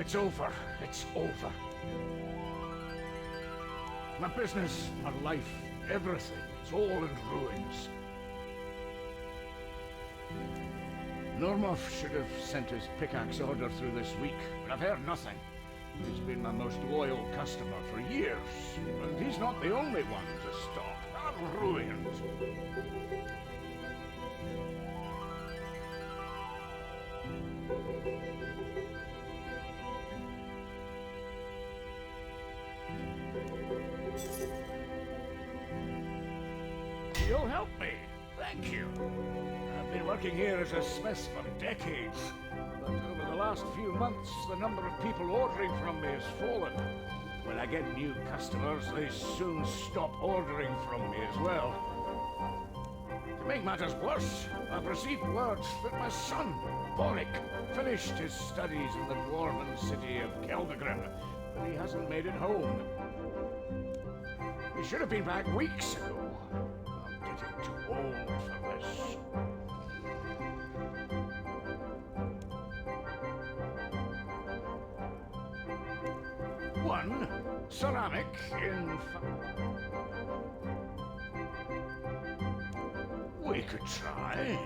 It's over. It's over. My business, my life, everything, it's all in ruins. Normov should have sent his pickaxe order through this week, but I've heard nothing. He's been my most loyal customer for years, and he's not the only one to stop. I'm ruined. You'll help me. Thank you. I've been working here as a smith for decades, but over the last few months, the number of people ordering from me has fallen. When I get new customers, they soon stop ordering from me as well. To make matters worse, I've received words that my son, Boric, finished his studies in the dwarven city of Keldegrim, but he hasn't made it home. He should have been back weeks ago. I'm getting too old for this. One, ceramic in... We could try.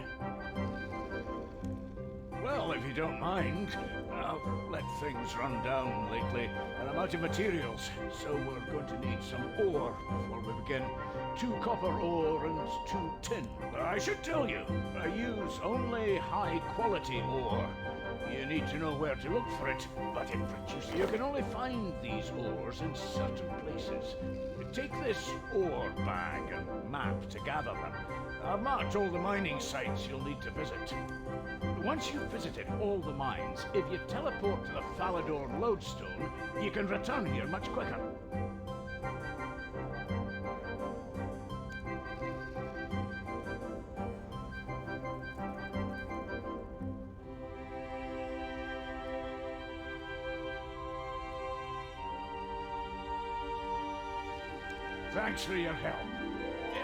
Well, if you don't mind, I've let things run down lately, and I'm out of materials, so we're going to need some ore before we begin. 2 copper ore and 2 tin. I should tell you, I use only high-quality ore. You need to know where to look for it, but in production you can only find these ores in certain places. Take this ore bag and map to gather them. I've marked all the mining sites you'll need to visit. Once you've visited all the mines, if you teleport to the Falador lodestone, you can return here much quicker. Thanks for your help.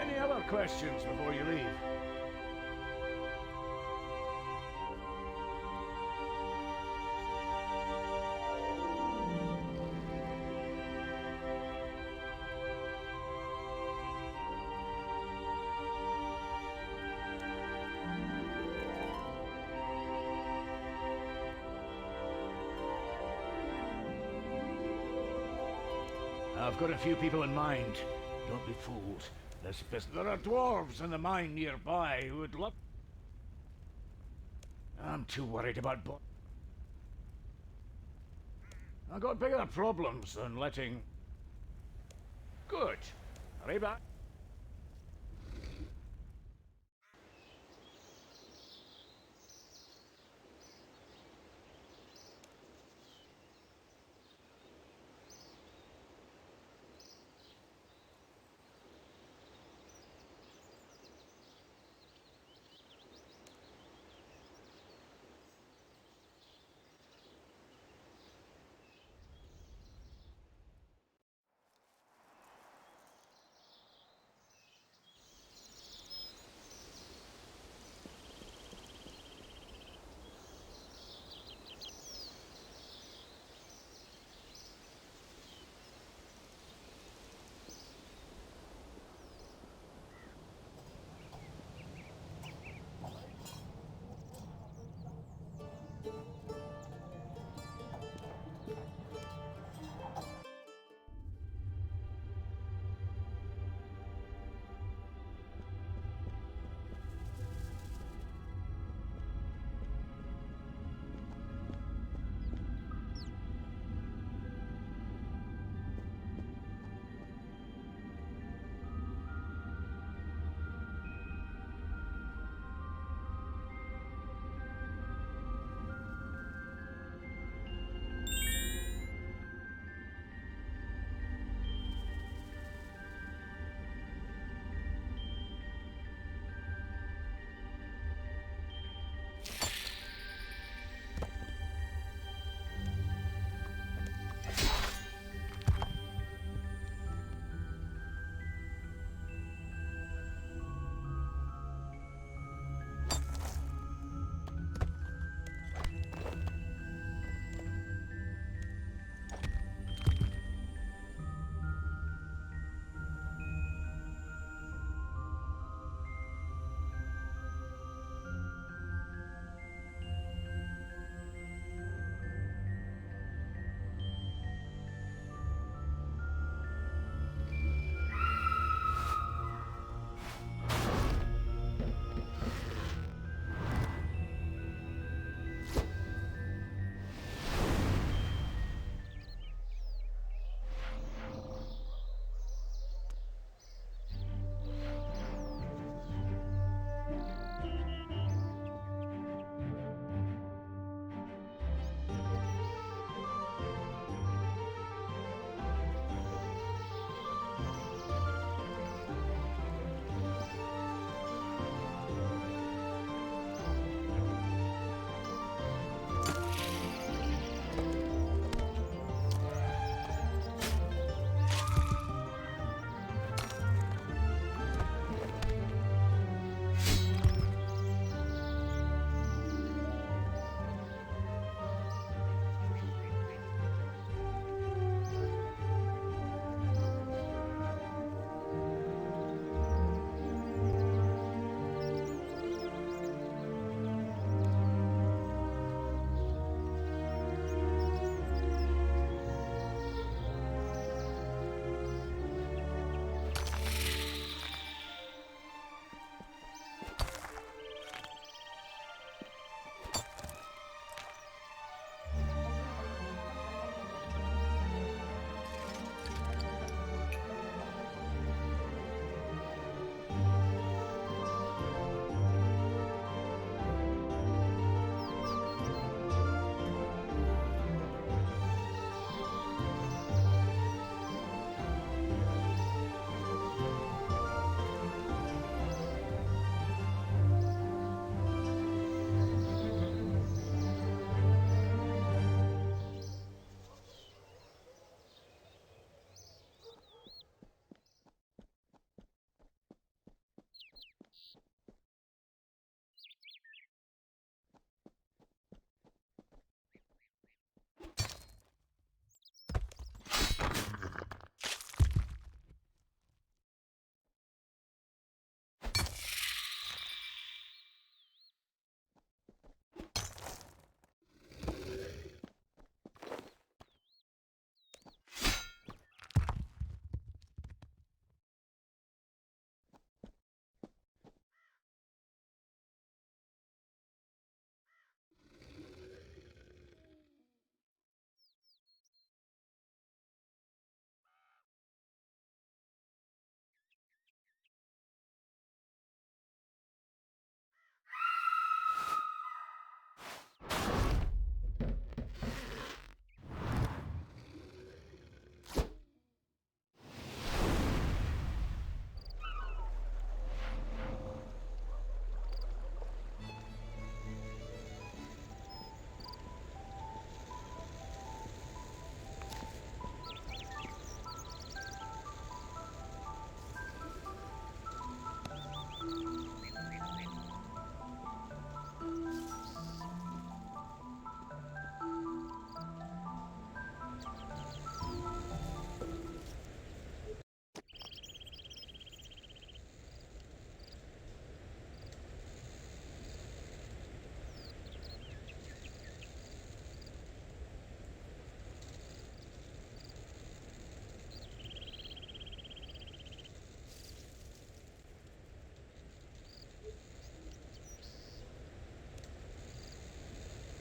Any other questions before you leave? I've got a few people in mind. Don't be fooled. There are dwarves in the mine nearby who would love... I'm too worried about I've got bigger problems than letting... Good. Hurry back.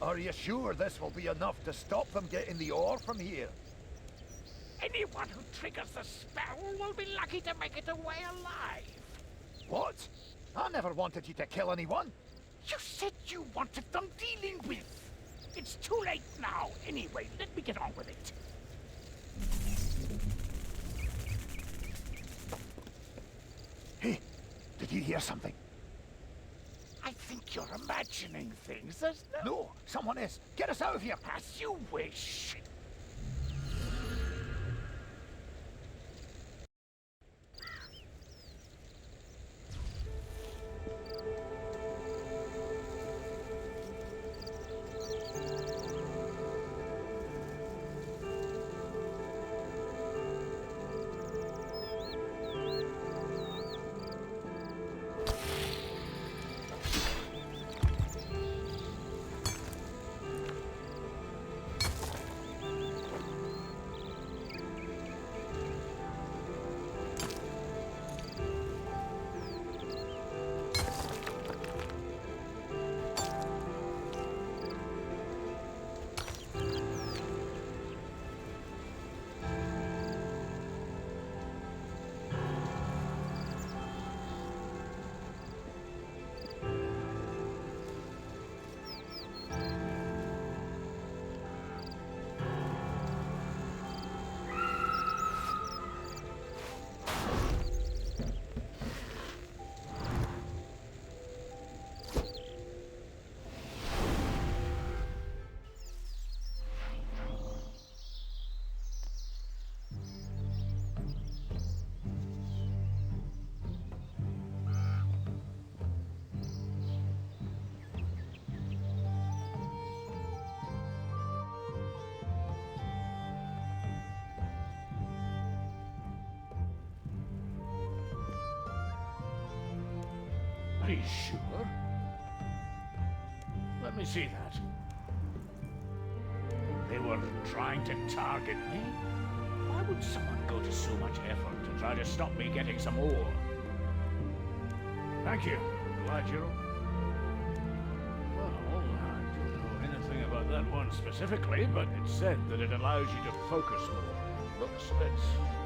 Are you sure this will be enough to stop them getting the ore from here? Anyone who triggers the spell will be lucky to make it away alive. What? I never wanted you to kill anyone. You said you wanted them dealing with. It's too late now. Anyway, let me get on with it. Hey, did you hear something? I think you're imagining things. There's no... No, someone is. Get us out of here. As you wish. Are you sure? Let me see that. They were trying to target me? Why would someone go to so much effort to try to stop me getting some ore? Thank you. Glad you're... Well, I don't know anything about that one specifically, but it said that it allows you to focus more. Looks a bit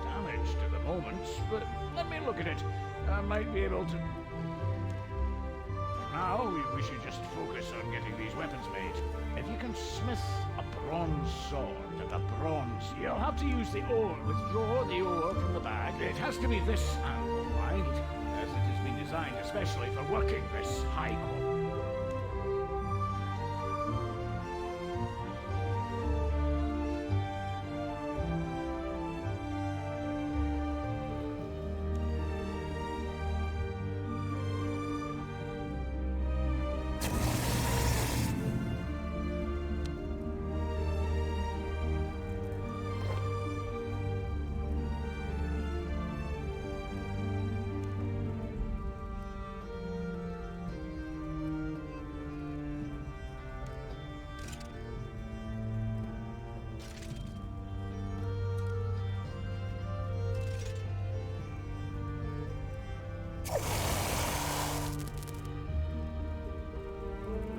damaged at the moment, but let me look at it. I might be able to... Now, we should just focus on getting these weapons made. If you can smith a bronze sword and a bronze... You'll have to use the ore. Withdraw the ore from the bag. It has to be this angle, mind, as it has been designed especially for working this high quality.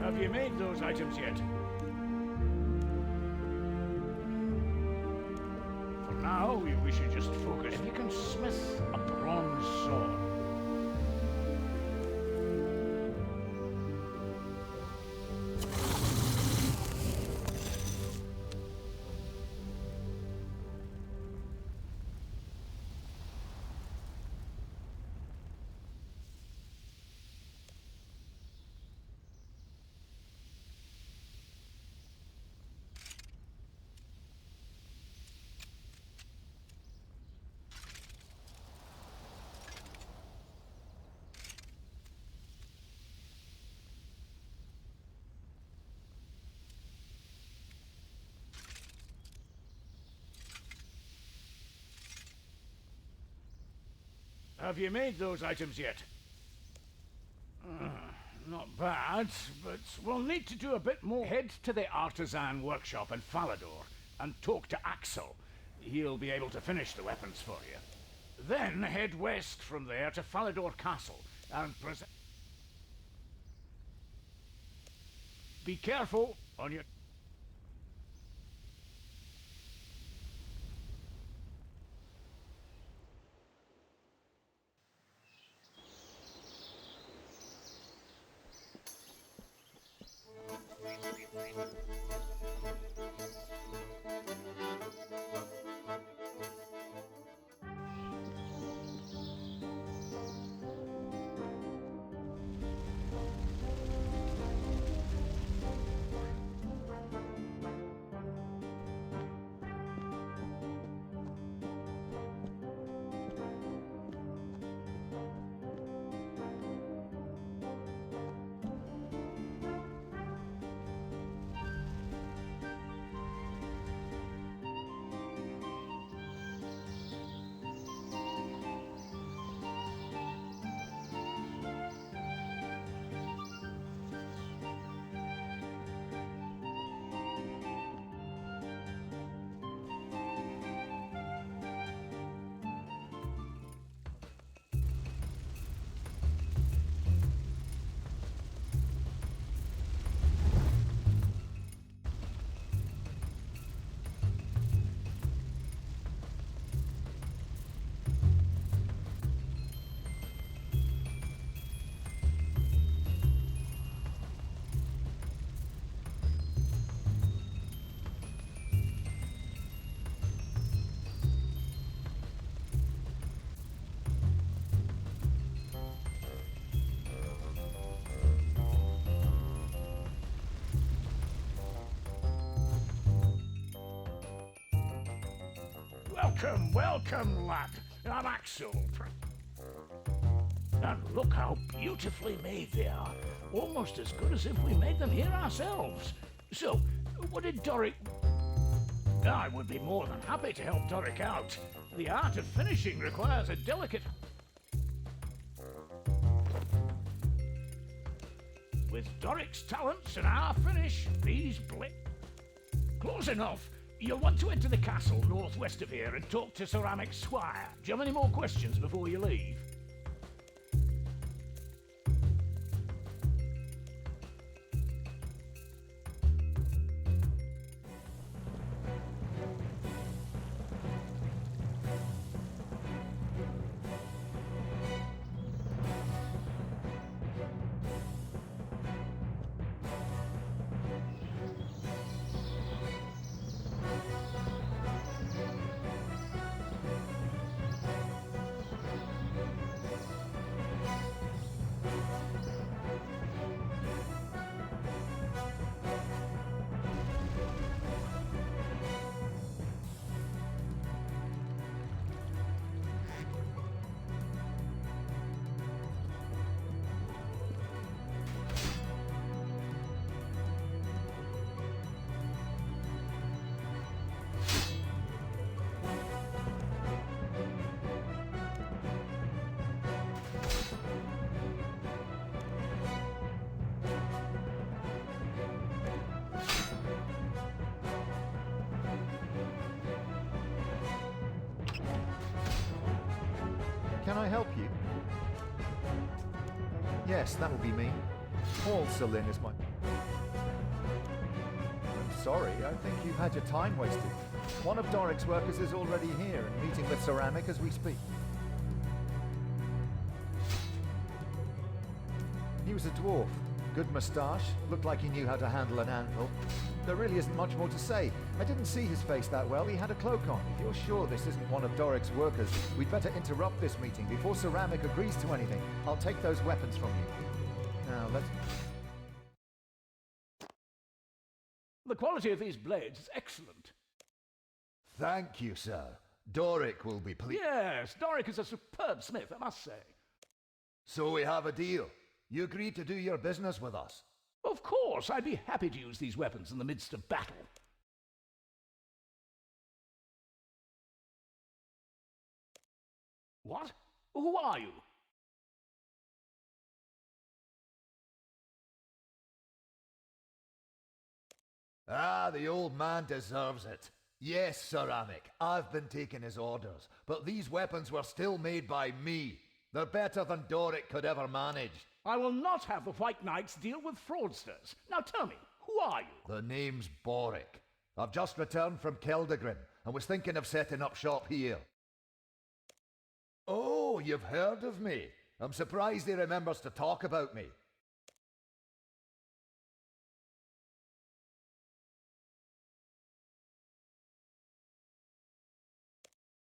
Have you made those items yet? For now, we should just focus. If you can smith a bronze sword. Have you made those items yet? Not bad, but we'll need to do a bit more. Head to the artisan workshop in Falador and talk to Axel. He'll be able to finish the weapons for you. Then head west from there to Falador Castle and present... be careful on your... Welcome, welcome, lad. I'm Axel. And look how beautifully made they are. Almost as good as if we made them here ourselves. So, what did Doric... I would be more than happy to help Doric out. The art of finishing requires a delicate... With Doric's talents and our finish, these Close enough. You'll want to enter the castle northwest of here and talk to Ceramic Squire. Do you have any more questions before you leave? Can I help you? Yes, that will be me. Paul Selin is my... I'm sorry, I think you've had your time wasted. One of Doric's workers is already here and meeting with Ceramic as we speak. He was a dwarf. Good moustache, looked like he knew how to handle an anvil. There really isn't much more to say. I didn't see his face that well, he had a cloak on. If you're sure this isn't one of Doric's workers, we'd better interrupt this meeting before Ceramic agrees to anything. I'll take those weapons from you. Now, let's... The quality of these blades is excellent. Thank you, sir. Doric will be pleased. Yes, Doric is a superb smith, I must say. So we have a deal. You agreed to do your business with us. Of course, I'd be happy to use these weapons in the midst of battle. What? Who are you? Ah, the old man deserves it. Yes, Ceramic, I've been taking his orders, but these weapons were still made by me. They're better than Doric could ever manage. I will not have the White Knights deal with fraudsters. Now tell me, Who are you? The name's Boric. I've just returned from Keldagrim and was thinking of setting up shop here. Oh, you've heard of me. I'm surprised he remembers to talk about me.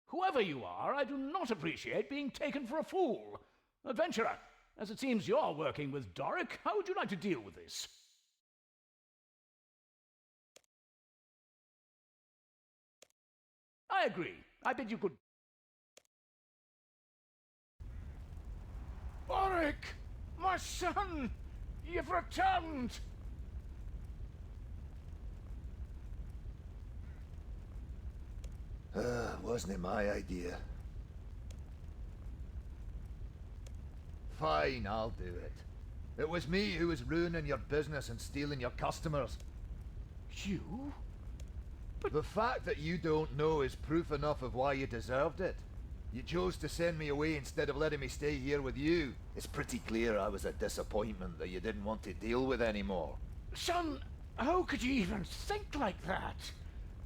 Whoever you are, I do not appreciate being taken for a fool. Adventurer, as it seems you're working with Doric, how would you like to deal with this? I agree. I bid you good... Boric! My son! You've returned! Wasn't it my idea? Fine, I'll do it. It was me who was ruining your business and stealing your customers. You? The fact that you don't know is proof enough of why you deserved it. You chose to send me away instead of letting me stay here with you. It's pretty clear I was a disappointment that you didn't want to deal with anymore. Son, how could you even think like that?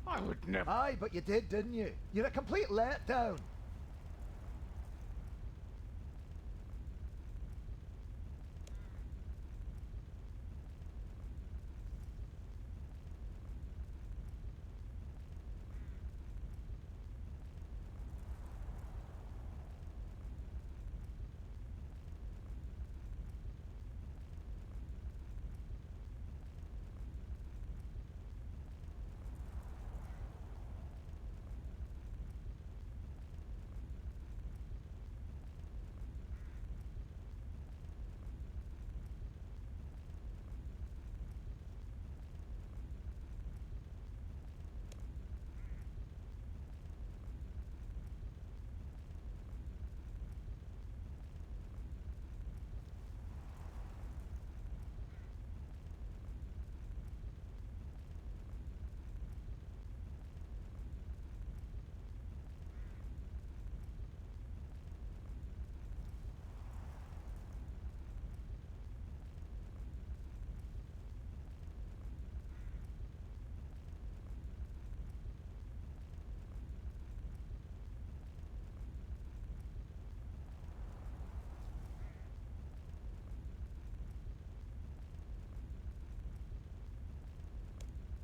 I would never... Aye, but you did, didn't you? You're a complete letdown.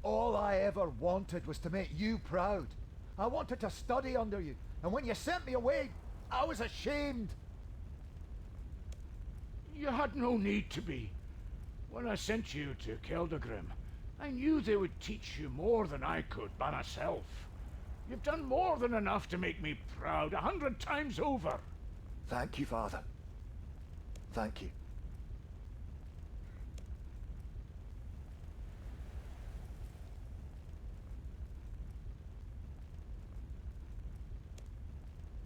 All I ever wanted was to make you proud. I wanted to study under you, and when you sent me away, I was ashamed. You had no need to be. When I sent you to Keldagrim, I knew they would teach you more than I could by myself. You've done more than enough to make me proud 100 times over. Thank you, Father. Thank you.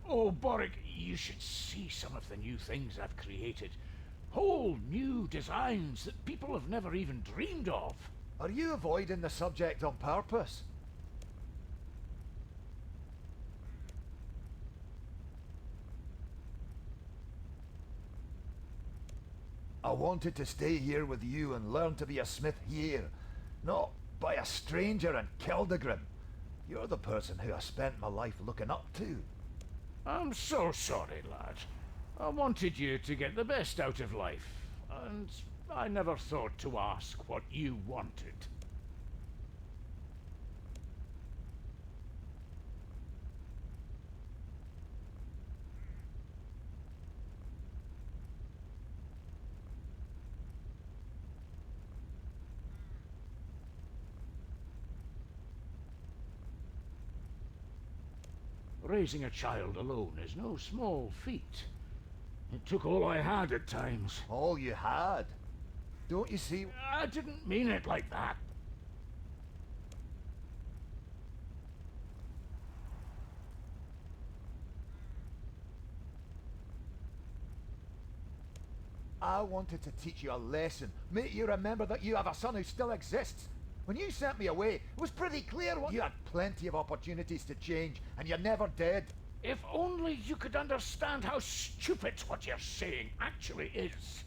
Oh, Boric, you should see some of the new things I've created. Whole new designs that people have never even dreamed of. Are you avoiding the subject on purpose? I wanted to stay here with you and learn to be a smith here, not by a stranger in Keldagrim. You're the person who I spent my life looking up to. I'm so sorry, lad. I wanted you to get the best out of life, and I never thought to ask what you wanted. Raising a child alone is no small feat. It took all I had at times. All you had? Don't you see? I didn't mean it like that. I wanted to teach you a lesson, make you remember that you have a son who still exists. When you sent me away, it was pretty clear what you had plenty of opportunities to change, and you never did. If only you could understand how stupid what you're saying actually is.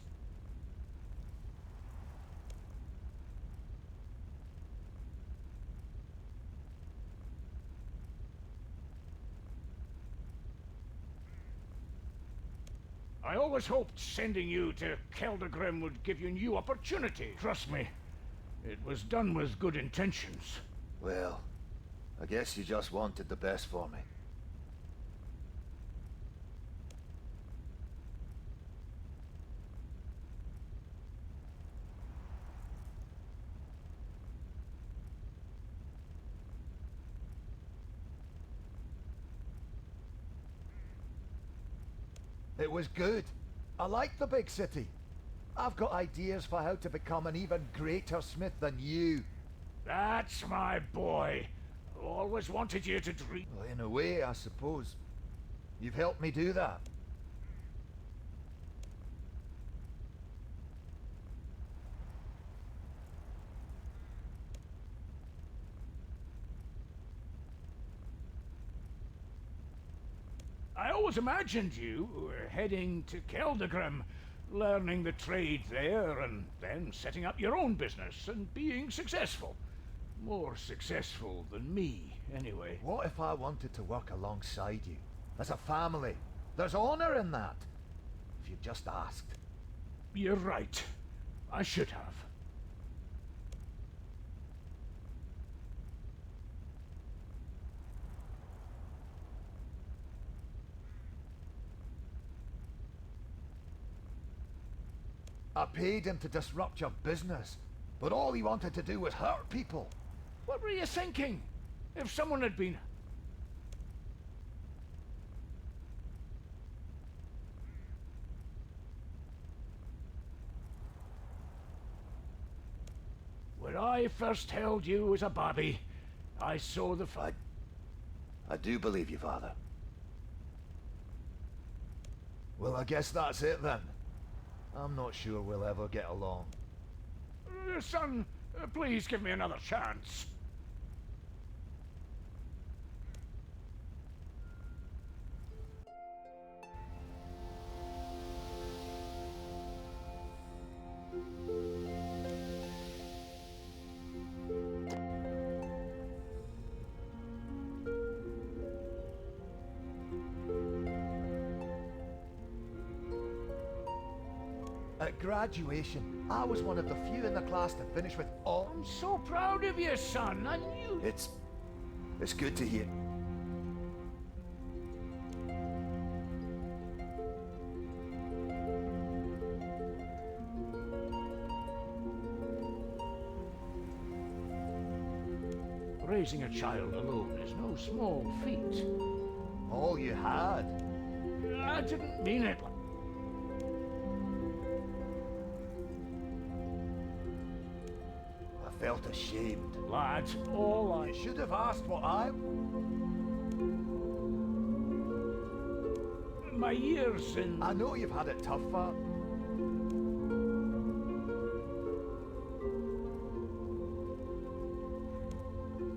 I always hoped sending you to Keldagrim would give you new opportunity. Trust me, it was done with good intentions. Well, I guess you just wanted the best for me. It was good. I like the big city. I've got ideas for how to become an even greater smith than you. That's my boy. Always wanted you to dream. Well, in a way, I suppose. You've helped me do that. I always imagined you were heading to Keldagrim, learning the trade there, and then setting up your own business and being successful. More successful than me, anyway. What if I wanted to work alongside you? As a family. There's honor in that. If you'd just asked. You're right. I should have. I paid him to disrupt your business, but all he wanted to do was hurt people. What were you thinking? If someone had been... When I first held you as a babby, I saw the fight. I do believe you, Father. Well, I guess that's it then. I'm not sure we'll ever get along. Son, please give me another chance. At graduation, I was one of the few in the class to finish with all... I'm so proud of you, son. I knew... It's good to hear. Raising a child alone is no small feat. All you had. I didn't mean it. I felt ashamed. Lads, all You should have asked what I... My years in... I know you've had it tough, Father.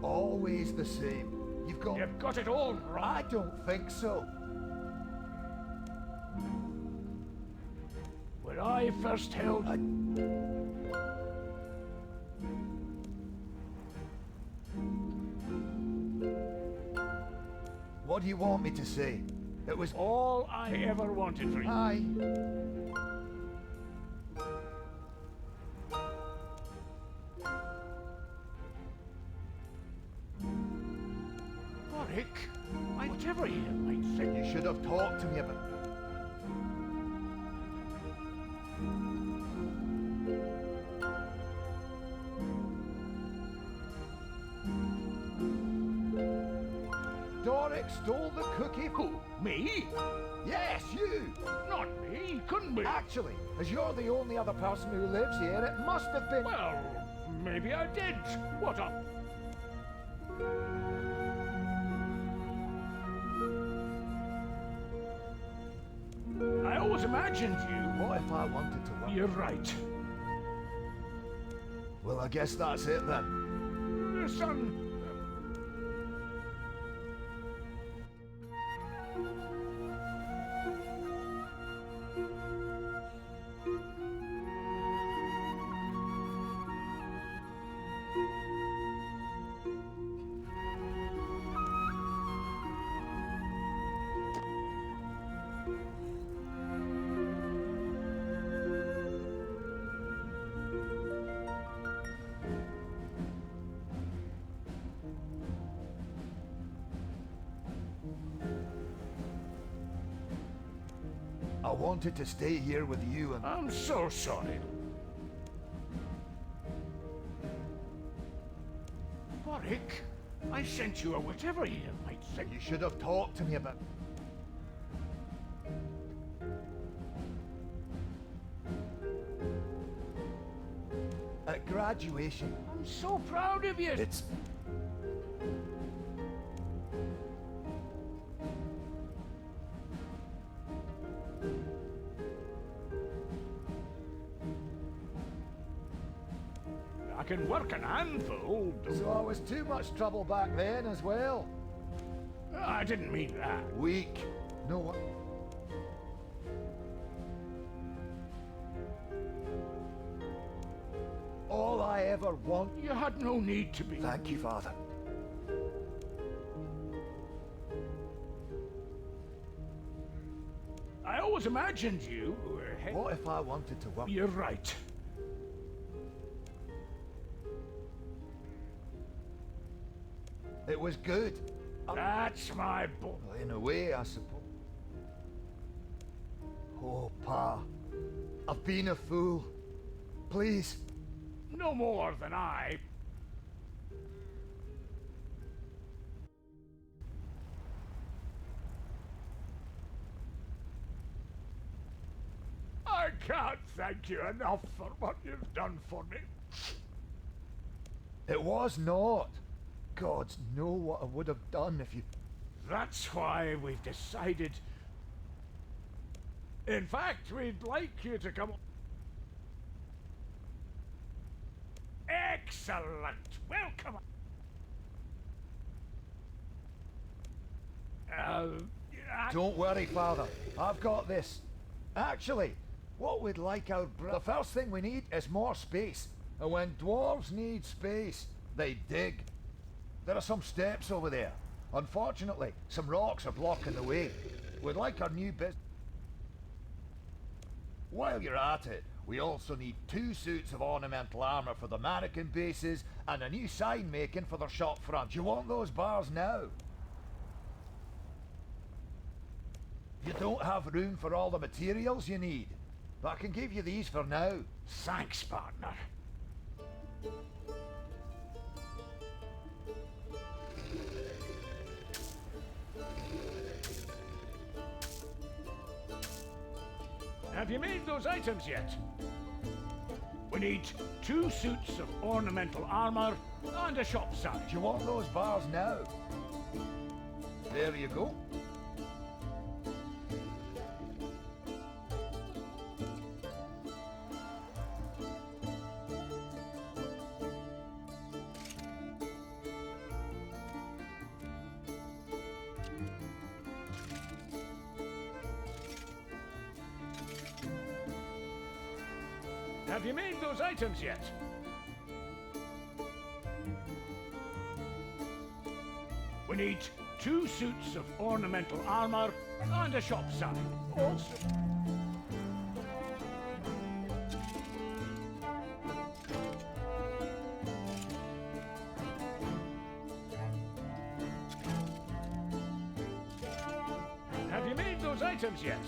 Always the same. You've Got it all wrong. I don't think so. When I first held... What do you want me to say? It was... all I ever wanted for you. Aye. Rick, whatever you might think. You should have talked to me about... Doric stole the cookie. Who? Me? Yes, you! Not me. Couldn't be. Actually, as you're the only other person who lives here, it must have been... Well, maybe I did. What a... I always imagined you. What if I wanted to work... You're right. Well, I guess that's it then. Son... I wanted to stay here with you and... I'm so sorry. Warwick, I sent you, or whatever you might think. You should have talked to me about... At graduation, I'm so proud of you. it's... I can work an anvil. So I was too much trouble back then as well. I didn't mean that. weak. No one... All I ever want... You had no need to be. Thank you, Father. I always imagined you were... What if I wanted to work... You're right. It was good. That's my boy. Well, in a way, I suppose. Oh, Pa. I've been a fool. Please. No more than I. I can't thank you enough for what you've done for me. It was not. Gods know what I would have done if you... That's why we've decided... In fact, we'd like you to come... Excellent! Welcome! Don't worry, Father. I've got this. Actually, what we'd like our the first thing we need is more space. And when dwarves need space, they dig. There are some steps over there. Unfortunately, some rocks are blocking the way. We'd like our new business... While you're at it, we also need 2 suits of ornamental armor for the mannequin bases and a new sign making for their shop front. Do you want those bars now? You don't have room for all the materials you need, but I can give you these for now. Thanks, partner. Have you made those items yet? We need 2 suits of ornamental armor and a shop sign. Do you want those bars now? There you go. Have you made those items yet? We need 2 suits of ornamental armor and a shop sign. Also... Have you made those items yet?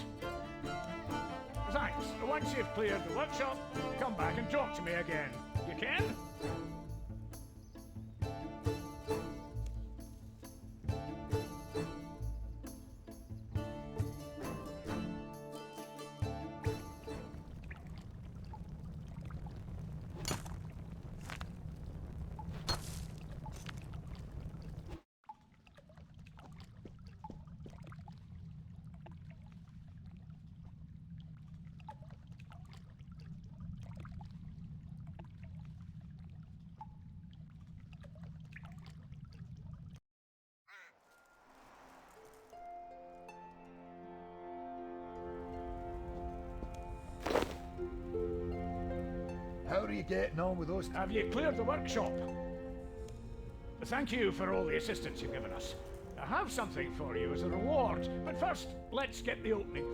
Thanks. Once you've cleared the workshop, come back and talk to me again. You can? How are you getting on with those? Have you cleared the workshop? Thank you for all the assistance you've given us. I have something for you as a reward, but first, let's get the opening.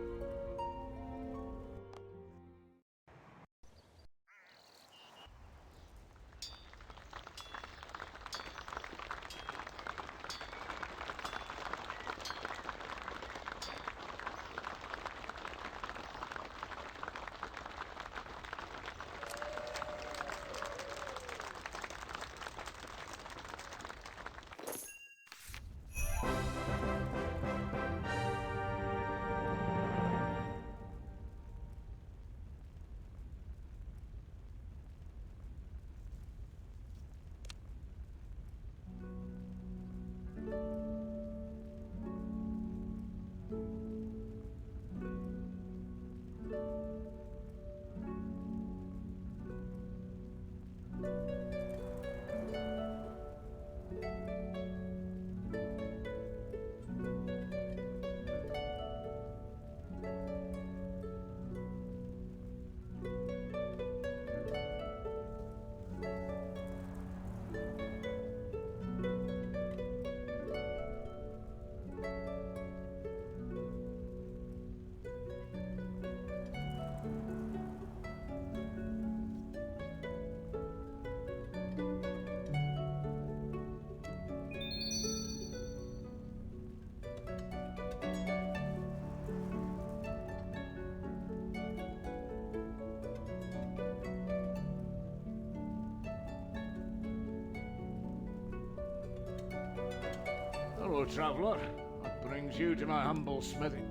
fellow traveller. What brings you to my humble smithy?